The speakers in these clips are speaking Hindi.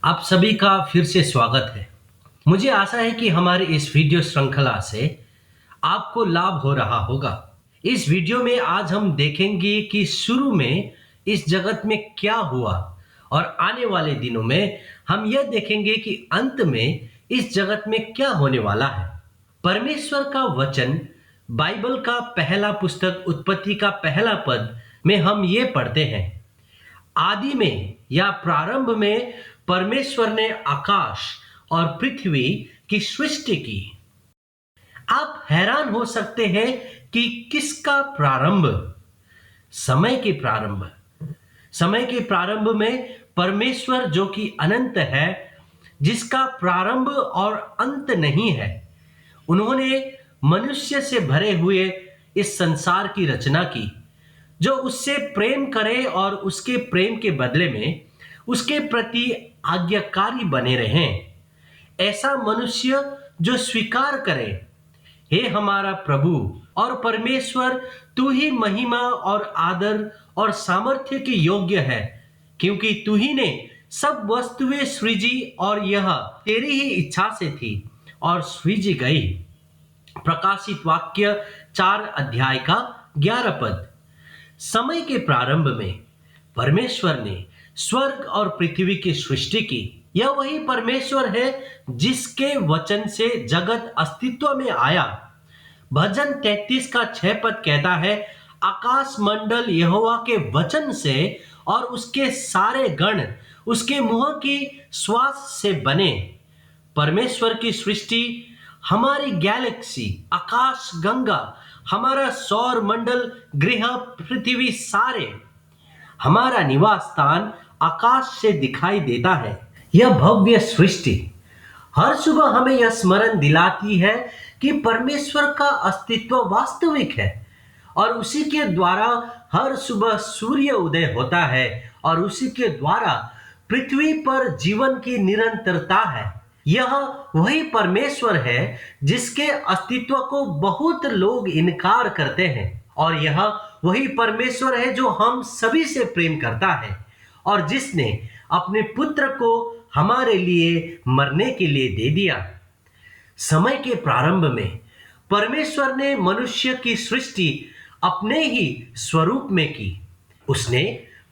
आप सभी का फिर से स्वागत है। मुझे आशा है कि हमारी इस वीडियो श्रृंखला से आपको लाभ हो रहा होगा। इस वीडियो में आज हम देखेंगे कि शुरू में इस जगत में क्या हुआ और आने वाले दिनों में हम यह देखेंगे कि अंत में इस जगत में क्या होने वाला है। परमेश्वर का वचन बाइबल का पहला पुस्तक उत्पत्ति का पहला पद में हम ये पढ़ते हैं, आदि में या प्रारंभ में परमेश्वर ने आकाश और पृथ्वी की सृष्टि की। आप हैरान हो सकते हैं कि किसका प्रारंभ? समय के प्रारंभ। समय के प्रारंभ में परमेश्वर जो कि अनंत है, जिसका प्रारंभ और अंत नहीं है, उन्होंने मनुष्य से भरे हुए इस संसार की रचना की, जो उससे प्रेम करे और उसके प्रेम के बदले में उसके प्रति आज्ञाकारी बने रहें। ऐसा मनुष्य जो स्वीकार करे, हे हमारा प्रभु और परमेश्वर, तू ही महिमा और आदर और सामर्थ्य के योग्य है, क्योंकि तू ही ने सब वस्तुएं सृजी और यह तेरी ही इच्छा से थी और सृजी गई। प्रकाशित वाक्य 4 अध्याय का 11 पद। समय के प्रारंभ में परमेश्वर ने स्वर्ग और पृथ्वी की सृष्टि की। यह वही परमेश्वर है जिसके वचन से जगत अस्तित्व में आया। भजन 33 का 6 पद कहता है, आकाश मंडल यहोवा के वचन से और उसके सारे गण उसके मुंह की श्वास से बने। परमेश्वर की सृष्टि, हमारी गैलेक्सी, आकाश गंगा, हमारा सौर मंडल, ग्रह, पृथ्वी, सारे, हमारा निवास स्थान आकाश से दिखाई देता है। यह भव्य सृष्टि हर सुबह हमें यह स्मरण दिलाती है कि परमेश्वर का अस्तित्व वास्तविक है और उसी के द्वारा हर सुबह सूर्य उदय होता है और उसी के द्वारा पृथ्वी पर जीवन की निरंतरता है। यह वही परमेश्वर है जिसके अस्तित्व को बहुत लोग इनकार करते हैं, और यह वही परमेश्वर है जो हम सभी से प्रेम करता है और जिसने अपने पुत्र को हमारे लिए मरने के लिए दे दिया। समय के प्रारंभ में परमेश्वर ने मनुष्य की सृष्टि अपने ही स्वरूप में की। उसने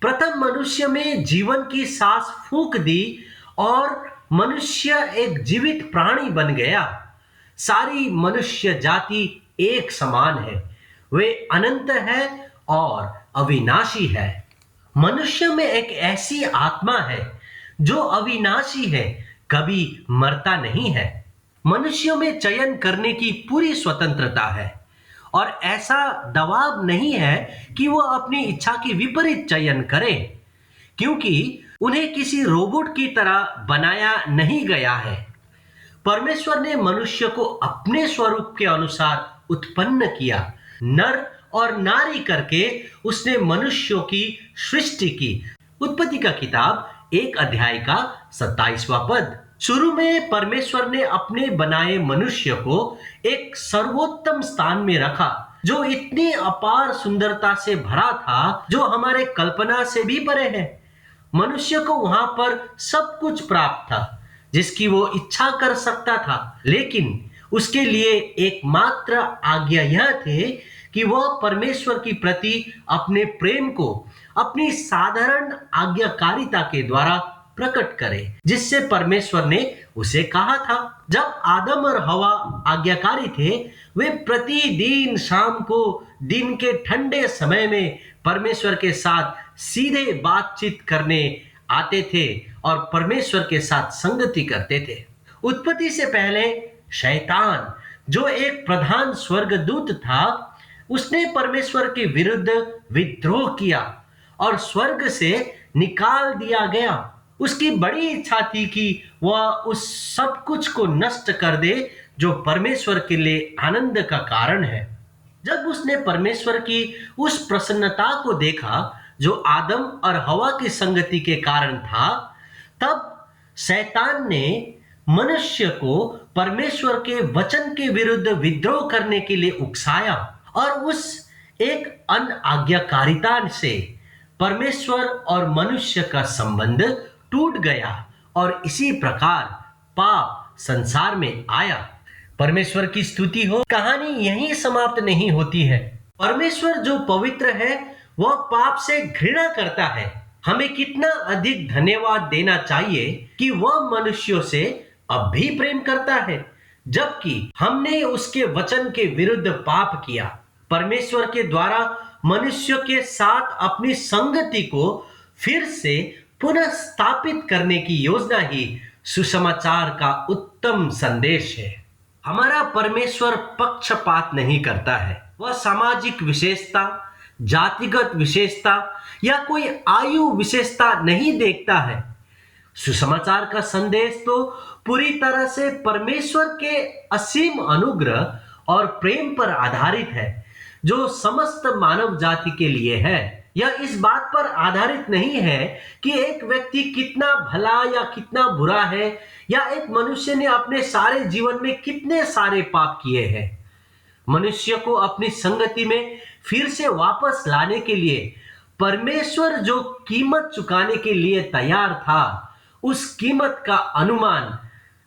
प्रथम मनुष्य में जीवन की सांस फूंक दी और मनुष्य एक जीवित प्राणी बन गया। सारी मनुष्य जाति एक समान है, वे अनंत है और अविनाशी है। मनुष्य में एक ऐसी आत्मा है जो अविनाशी है, कभी मरता नहीं है। मनुष्यों में चयन करने की पूरी स्वतंत्रता है और ऐसा दबाव नहीं है कि वो अपनी इच्छा के विपरीत चयन करें, क्योंकि उन्हें किसी रोबोट की तरह बनाया नहीं गया है। परमेश्वर ने मनुष्य को अपने स्वरूप के अनुसार उत्पन्न किया। नर और नारी करके उसने मनुष्यों की सृष्टि की। उत्पत्ति का किताब 1 अध्याय का 27वां पद। शुरू में परमेश्वर ने अपने बनाए मनुष्य को एक सर्वोत्तम स्थान में रखा, जो इतनी अपार सुंदरता से भरा था जो हमारे कल्पना से भी परे है। मनुष्य को वहां पर सब कुछ प्राप्त था जिसकी वो इच्छा कर सकता था, लेकिन उसके लिए एकमात्र आज्ञा यह थे कि वह परमेश्वर की प्रति अपने प्रेम को अपनी साधारण आज्ञाकारिता के द्वारा प्रकट करे, जिससे परमेश्वर ने उसे कहा था। जब आदम और हवा आज्ञाकारी थे, वे प्रतिदिन शाम को दिन के ठंडे समय में परमेश्वर के साथ सीधे बातचीत करने आते थे और परमेश्वर के साथ संगति करते थे। उत्पत्ति से पहले शैतान, जो एक प्रधान स्वर्गदूत था, उसने परमेश्वर के विरुद्ध विद्रोह किया और स्वर्ग से निकाल दिया गया। उसकी बड़ी इच्छा थी कि वह उस सब कुछ को नष्ट कर दे जो परमेश्वर के लिए आनंद का कारण है। जब उसने परमेश्वर की उस प्रसन्नता को देखा जो आदम और हवा की संगति के कारण था, तब शैतान ने मनुष्य को परमेश्वर के वचन के विरुद्ध विद्रोह करने के लिए उकसाया और उस एक अनआज्ञाकारिता से परमेश्वर और मनुष्य का संबंध टूट गया और इसी प्रकार पाप संसार में आया। परमेश्वर की स्तुति हो। कहानी यहीं समाप्त नहीं होती है। परमेश्वर जो पवित्र है वह पाप से घृणा करता है। हमें कितना अधिक धन्यवाद देना चाहिए कि वह मनुष्यों से अब भी प्रेम करता है, जबकि हमने उसके वचन के विरुद्ध पाप किया। परमेश्वर के द्वारा मनुष्यों के साथ अपनी संगति को फिर से पुनः स्थापित करने की योजना ही सुसमाचार का उत्तम संदेश है। हमारा परमेश्वर पक्षपात नहीं करता है। वह सामाजिक विशेषता, जातिगत विशेषता या कोई आयु विशेषता नहीं देखता है। सुसमाचार का संदेश तो पूरी तरह से परमेश्वर के असीम अनुग्रह और प्रेम पर आधारित है, जो समस्त मानव जाति के लिए है। यह इस बात पर आधारित नहीं है कि एक व्यक्ति कितना भला या कितना बुरा है, या एक मनुष्य ने अपने सारे जीवन में कितने सारे पाप किए हैं। मनुष्य को अपनी संगति में फिर से वापस लाने के लिए परमेश्वर जो कीमत चुकाने के लिए तैयार था, उस कीमत का अनुमान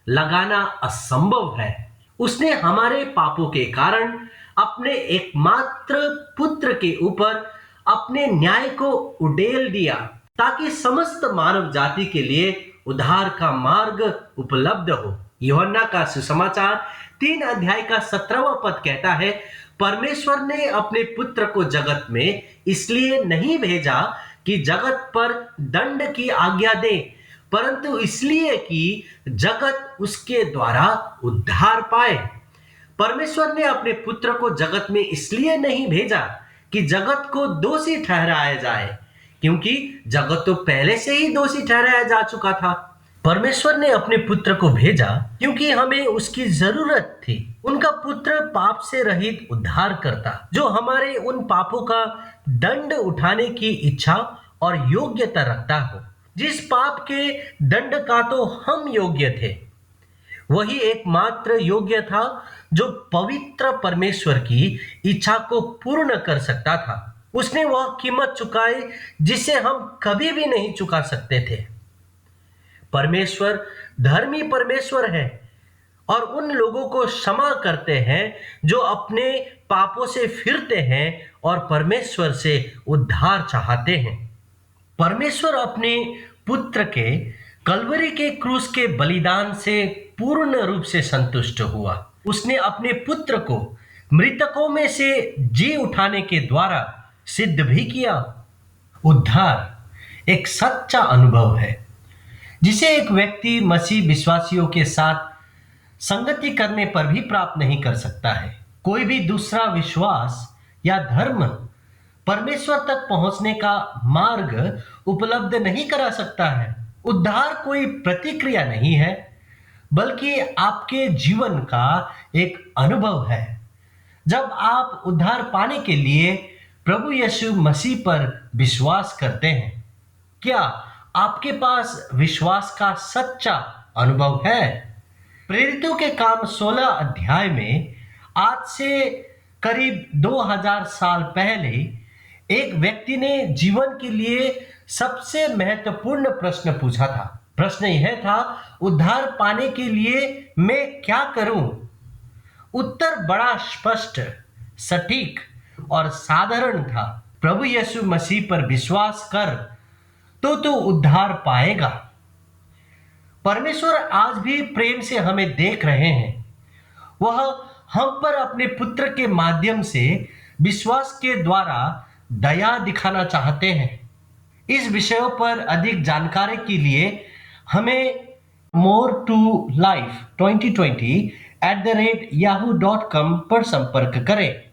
लगाना असंभव है। उसने हमारे पापों के कारण अपने एकमात्र पुत्र के ऊपर अपने न्याय को उड़ेल दिया, ताकि समस्त मानव जाति के लिए उद्धार का मार्ग उपलब्ध हो। यूहन्ना का सुसमाचार 3 अध्याय का 17वां पद कहता है, परमेश्वर ने अपने पुत्र को जगत में इसलिए नहीं भेजा कि जगत पर दंड की आज्ञा दे, परंतु इसलिए कि जगत उसके द्वारा उद्धार पाए। परमेश्वर ने अपने पुत्र को जगत में इसलिए नहीं भेजा कि जगत को दोषी ठहराया जाए, क्योंकि जगत तो पहले से ही दोषी ठहराया जा चुका था। परमेश्वर ने अपने पुत्र को भेजा क्योंकि हमें उसकी जरूरत थी। उनका पुत्र पाप से रहित उद्धार करता, जो हमारे उन पापों का दंड उठाने की इच्छा और योग्यता रखता हो, जिस पाप के दंड का तो हम योग्य थे। वही एकमात्र योग्य था जो पवित्र परमेश्वर की इच्छा को पूर्ण कर सकता था। उसने वह कीमत चुकाई जिसे हम कभी भी नहीं चुका सकते थे। परमेश्वर धर्मी परमेश्वर है और उन लोगों को क्षमा करते हैं जो अपने पापों से फिरते हैं और परमेश्वर से उद्धार चाहते हैं। परमेश्वर अपने पुत्र के कलवरी के क्रूस के बलिदान से पूर्ण रूप से संतुष्ट हुआ। उसने अपने पुत्र को मृतकों में से जी उठाने के द्वारा सिद्ध भी किया। उद्धार एक सच्चा अनुभव है जिसे एक व्यक्ति मसीह विश्वासियों के साथ संगति करने पर भी प्राप्त नहीं कर सकता है। कोई भी दूसरा विश्वास या धर्म परमेश्वर तक पहुंचने का मार्ग उपलब्ध नहीं करा सकता है। उद्धार कोई प्रतिक्रिया नहीं है, बल्कि आपके जीवन का एक अनुभव है। जब आप उद्धार पाने के लिए प्रभु यीशु मसीह पर विश्वास करते हैं, क्या आपके पास विश्वास का सच्चा अनुभव है? प्रेरितों के काम 16 अध्याय में आज से करीब 2000 साल पहले एक व्यक्ति ने जीवन के लिए सबसे महत्वपूर्ण प्रश्न पूछा था। प्रश्न यह था, उद्धार पाने के लिए मैं क्या करूं? उत्तर बड़ा स्पष्ट, सटीक और साधारण था। प्रभु यीशु मसीह पर विश्वास कर तो तू उद्धार पाएगा। परमेश्वर आज भी प्रेम से हमें देख रहे हैं। वह हम पर अपने पुत्र के माध्यम से विश्वास के द्वारा दया दिखाना चाहते हैं। इस विषयों पर अधिक जानकारी के लिए हमें more2life2020@yahoo.com पर संपर्क करें।